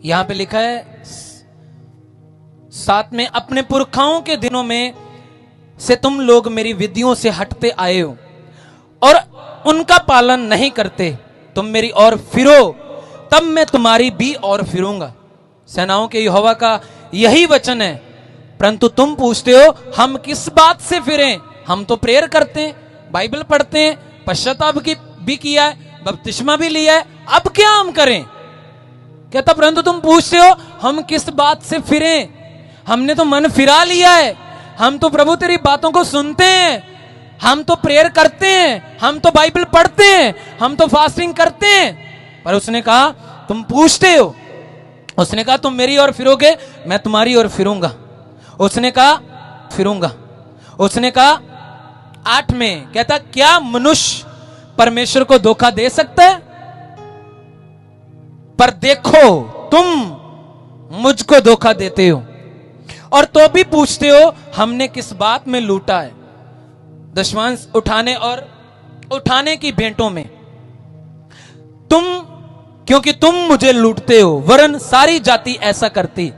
यहां पे लिखा है साथ में, अपने पुरखाओं के दिनों में से तुम लोग मेरी विधियों से हटते आए हो और उनका पालन नहीं करते। तुम मेरी ओर फिरो, तब मैं तुम्हारी भी ओर फिरूंगा। सेनाओं के यहोवा का यही वचन है। परंतु तुम पूछते हो हम किस बात से फिरें? हम तो प्रेयर करते हैं, बाइबल पढ़ते हैं, पश्चाताप भी किया है, बपतिस्मा भी लिया है, अब क्या हम करें? कहता परंतु तुम पूछते हो हम किस बात से फिरें? हमने तो मन फिरा लिया है। हम तो प्रभु तेरी बातों को सुनते हैं, हम तो प्रेयर करते हैं, हम तो बाइबल पढ़ते हैं, हम तो फास्टिंग करते हैं। पर उसने कहा तुम पूछते हो। उसने कहा तुम मेरी ओर फिरोगे, मैं तुम्हारी ओर फिरूंगा। उसने कहा फिरूंगा। उसने कहा 8 में कहता क्या मनुष्य परमेश्वर को धोखा दे सकता है? पर देखो तुम मुझको धोखा देते हो और तो भी पूछते हो हमने किस बात में लूटा है? दशमांश उठाने और उठाने की भेंटों में। क्योंकि तुम मुझे लूटते हो, वरन सारी जाति ऐसा करती।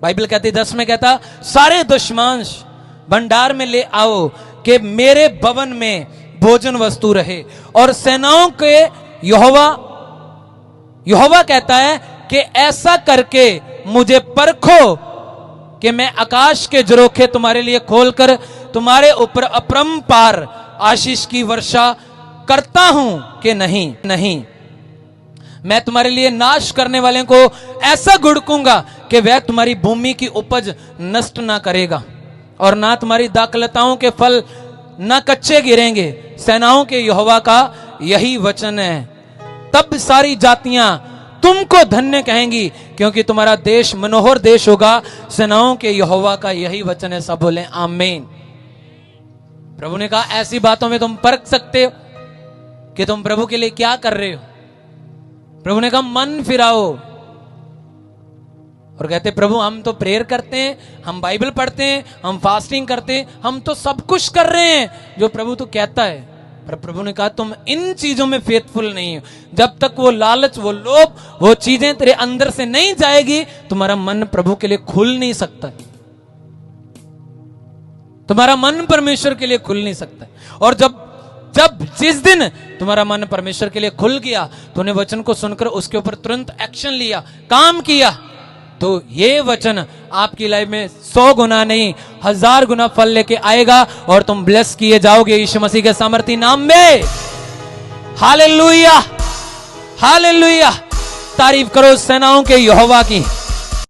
बाइबल कहती 10 में कहता सारे दशमांश भंडार में ले आओ कि मेरे भवन में भोजन वस्तु रहे। और सेनाओं के यहोवा कहता है कि ऐसा करके मुझे परखो कि मैं आकाश के झरोखे तुम्हारे लिए खोलकर तुम्हारे ऊपर अपरंपार आशीष की वर्षा करता हूं कि नहीं। नहीं, मैं तुम्हारे लिए नाश करने वाले को ऐसा गुड़कूंगा कि वह तुम्हारी भूमि की उपज नष्ट ना करेगा और ना तुम्हारी दाखलताओं के फल ना कच्चे गिरेंगे। सेनाओं के यहोवा का यही वचन है। तब सारी जातियां तुमको धन्य कहेंगी क्योंकि तुम्हारा देश मनोहर देश होगा। सेनाओं के यहोवा का यही वचन है। सब बोले आमीन। प्रभु ने कहा ऐसी बातों में तुम परख सकते हो कि तुम प्रभु के लिए क्या कर रहे हो। प्रभु ने कहा मन फिराओ। और कहते प्रभु हम तो प्रेयर करते हैं, हम बाइबल पढ़ते हैं, हम फास्टिंग करते हैं, हम तो सब कुछ कर रहे हैं जो प्रभु तो कहता है। पर प्रभु ने कहा तुम इन चीजों में फेथफुल नहीं हो। जब तक वो लालच, वो लोभ, वो चीजें तेरे अंदर से नहीं जाएगी, तुम्हारा मन प्रभु के लिए खुल नहीं सकता। तुम्हारा मन परमेश्वर के लिए खुल नहीं सकता। और जब जिस दिन तुम्हारा मन परमेश्वर के लिए खुल गया, तूने वचन को सुनकर उसके ऊपर तुरंत एक्शन लिया, काम किया, तो ये वचन आपकी लाइफ में 100 गुना नहीं 1000 गुना फल लेके आएगा और तुम ब्लेस किए जाओगे यीशु मसीह के सामर्थी नाम में। Hallelujah, hallelujah. तारीफ करो सेनाओं के यहोवा की।